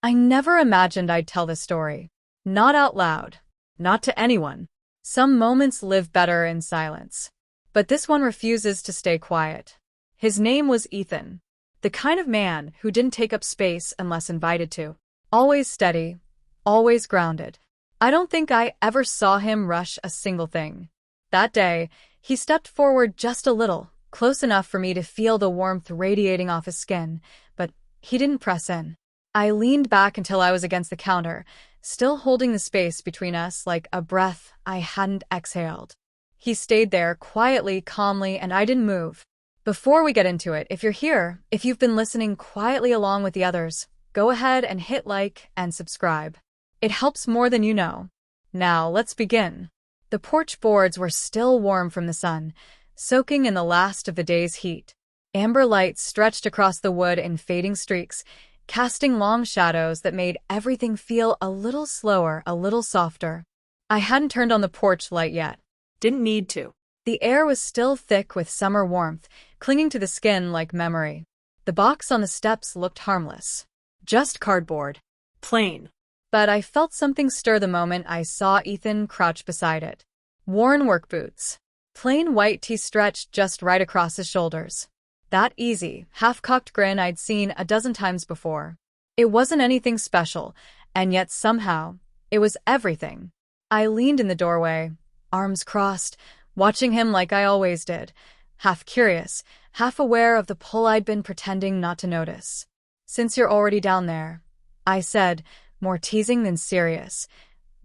I never imagined I'd tell this story. Not out loud. Not to anyone. Some moments live better in silence. But this one refuses to stay quiet. His name was Ethan. The kind of man who didn't take up space unless invited to. Always steady. Always grounded. I don't think I ever saw him rush a single thing. That day, he stepped forward just a little, close enough for me to feel the warmth radiating off his skin, but he didn't press in. I leaned back until I was against the counter, still holding the space between us like a breath I hadn't exhaled. He stayed there quietly, calmly, and I didn't move. Before we get into it, if you're here, if you've been listening quietly along with the others, go ahead and hit like and subscribe. It helps more than you know. Now, let's begin. The porch boards were still warm from the sun, soaking in the last of the day's heat. Amber light stretched across the wood in fading streaks, casting long shadows that made everything feel a little slower, a little softer. I hadn't turned on the porch light yet. Didn't need to. The air was still thick with summer warmth, clinging to the skin like memory. The box on the steps looked harmless. Just cardboard. Plain. But I felt something stir the moment I saw Ethan crouch beside it. Worn work boots. Plain white tee stretched just right across his shoulders. That easy, half-cocked grin I'd seen a dozen times before. It wasn't anything special, and yet somehow, it was everything. I leaned in the doorway, arms crossed, watching him like I always did, half curious, half aware of the pull I'd been pretending not to notice. "Since you're already down there," I said, more teasing than serious.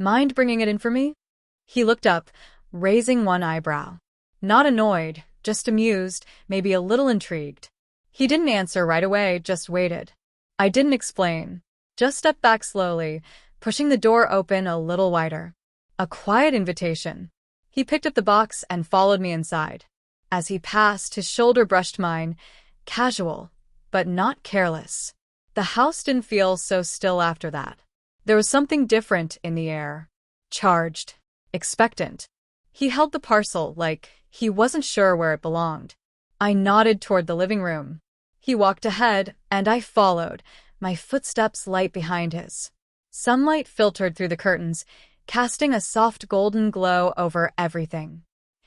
"Mind bringing it in for me?" He looked up, raising one eyebrow. Not annoyed, just amused, maybe a little intrigued. He didn't answer right away, just waited. I didn't explain. Just stepped back slowly, pushing the door open a little wider. A quiet invitation. He picked up the box and followed me inside. As he passed, his shoulder brushed mine, casual, but not careless. The house didn't feel so still after that. There was something different in the air. Charged. Expectant. He held the parcel like he wasn't sure where it belonged. I nodded toward the living room. He walked ahead, and I followed, my footsteps light behind his. Sunlight filtered through the curtains, casting a soft golden glow over everything.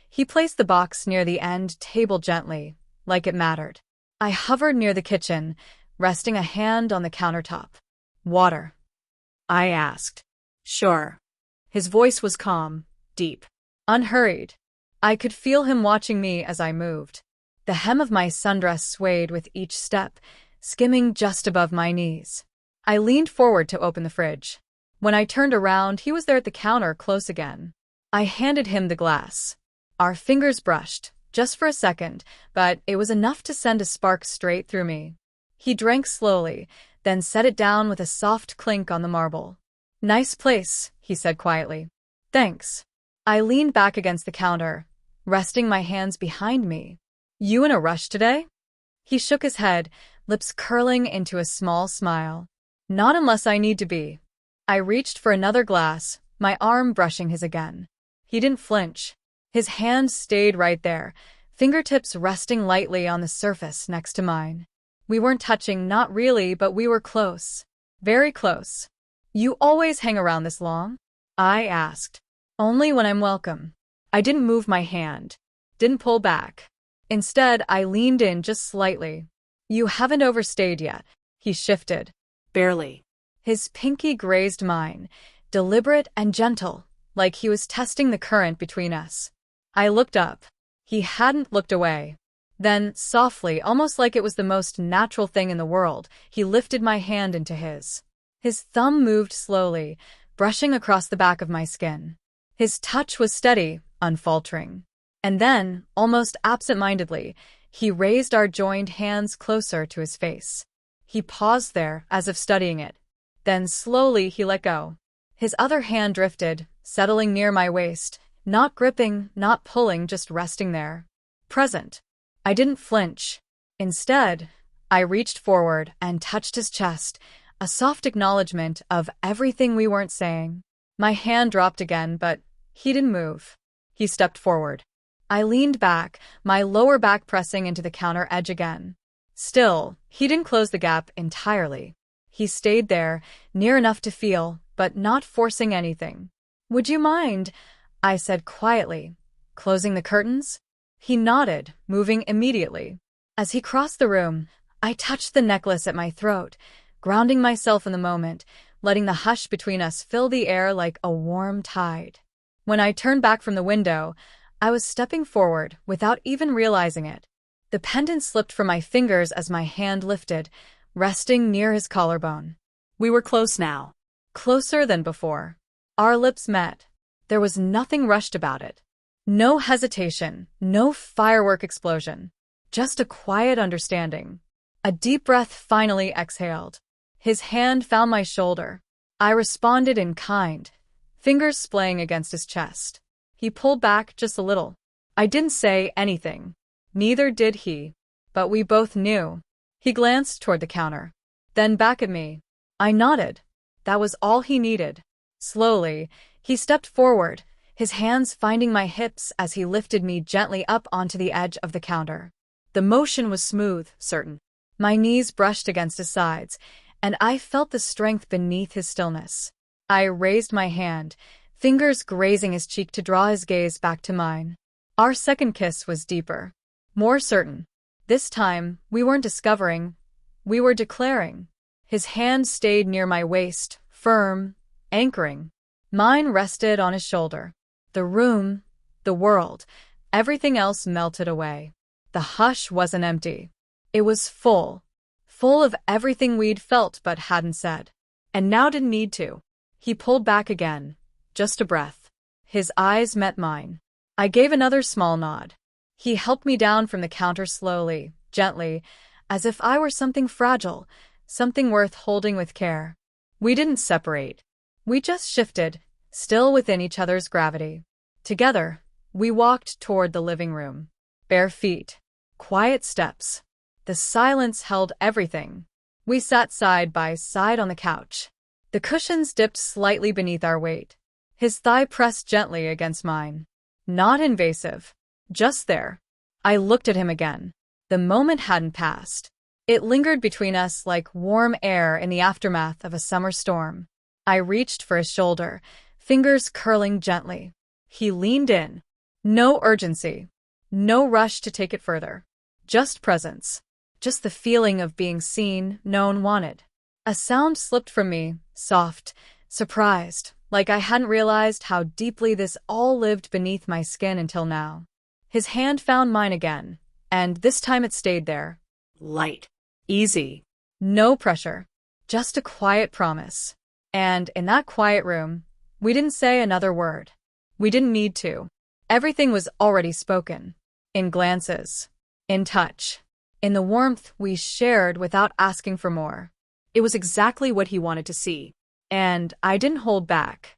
He placed the box near the end table gently, like it mattered. I hovered near the kitchen, resting a hand on the countertop. "Water?" I asked. "Sure." His voice was calm, deep, unhurried. I could feel him watching me as I moved. The hem of my sundress swayed with each step, skimming just above my knees. I leaned forward to open the fridge. When I turned around, he was there at the counter, close again. I handed him the glass. Our fingers brushed, just for a second, but it was enough to send a spark straight through me. He drank slowly, then set it down with a soft clink on the marble. "Nice place," he said quietly. "Thanks." I leaned back against the counter, resting my hands behind me. "You in a rush today?" He shook his head, lips curling into a small smile. "Not unless I need to be." I reached for another glass, my arm brushing his again. He didn't flinch. His hand stayed right there, fingertips resting lightly on the surface next to mine. We weren't touching, not really, but we were close. Very close. "You always hang around this long?" I asked. "Only when I'm welcome." I didn't move my hand. Didn't pull back. Instead, I leaned in just slightly. "You haven't overstayed yet." He shifted. "Barely." His pinky grazed mine, deliberate and gentle, like he was testing the current between us. I looked up. He hadn't looked away. Then, softly, almost like it was the most natural thing in the world, he lifted my hand into his. His thumb moved slowly, brushing across the back of my skin. His touch was steady, unfaltering. And then, almost absent-mindedly, he raised our joined hands closer to his face. He paused there, as if studying it. Then slowly he let go. His other hand drifted, settling near my waist, not gripping, not pulling, just resting there. Present. I didn't flinch. Instead, I reached forward and touched his chest, a soft acknowledgement of everything we weren't saying. My hand dropped again, but he didn't move. He stepped forward. I leaned back, my lower back pressing into the counter edge again. Still, he didn't close the gap entirely. He stayed there, near enough to feel, but not forcing anything. "Would you mind?" I said quietly, "closing the curtains?" He nodded, moving immediately. As he crossed the room, I touched the necklace at my throat, grounding myself in the moment, letting the hush between us fill the air like a warm tide. When I turned back from the window, I was stepping forward without even realizing it. The pendant slipped from my fingers as my hand lifted, resting near his collarbone. We were close now. Closer than before. Our lips met. There was nothing rushed about it. No hesitation, no firework explosion. Just a quiet understanding. A deep breath finally exhaled. His hand found my shoulder. I responded in kind, fingers splaying against his chest. He pulled back just a little. I didn't say anything. Neither did he. But we both knew. He glanced toward the counter. Then back at me. I nodded. That was all he needed. Slowly, he stepped forward, his hands finding my hips as he lifted me gently up onto the edge of the counter. The motion was smooth, certain. My knees brushed against his sides, and I felt the strength beneath his stillness. I raised my hand, fingers grazing his cheek to draw his gaze back to mine. Our second kiss was deeper, more certain. This time, we weren't discovering, we were declaring. His hand stayed near my waist, firm, anchoring. Mine rested on his shoulder. The room, the world, everything else melted away. The hush wasn't empty. It was full of everything we'd felt but hadn't said. And now didn't need to. He pulled back again, just a breath. His eyes met mine. I gave another small nod. He helped me down from the counter slowly, gently, as if I were something fragile, something worth holding with care. We didn't separate. We just shifted, still within each other's gravity. Together, we walked toward the living room. Bare feet. Quiet steps. The silence held everything. We sat side by side on the couch. The cushions dipped slightly beneath our weight. His thigh pressed gently against mine. Not invasive. Just there. I looked at him again. The moment hadn't passed. It lingered between us like warm air in the aftermath of a summer storm. I reached for his shoulder, fingers curling gently. He leaned in. No urgency. No rush to take it further. Just presence. Just the feeling of being seen, known, wanted. A sound slipped from me, soft, surprised, like I hadn't realized how deeply this all lived beneath my skin until now. His hand found mine again, and this time it stayed there. Light. Easy. No pressure. Just a quiet promise. And in that quiet room, we didn't say another word. We didn't need to. Everything was already spoken. In glances. In touch. In the warmth we shared without asking for more. It was exactly what he wanted to see. And I didn't hold back.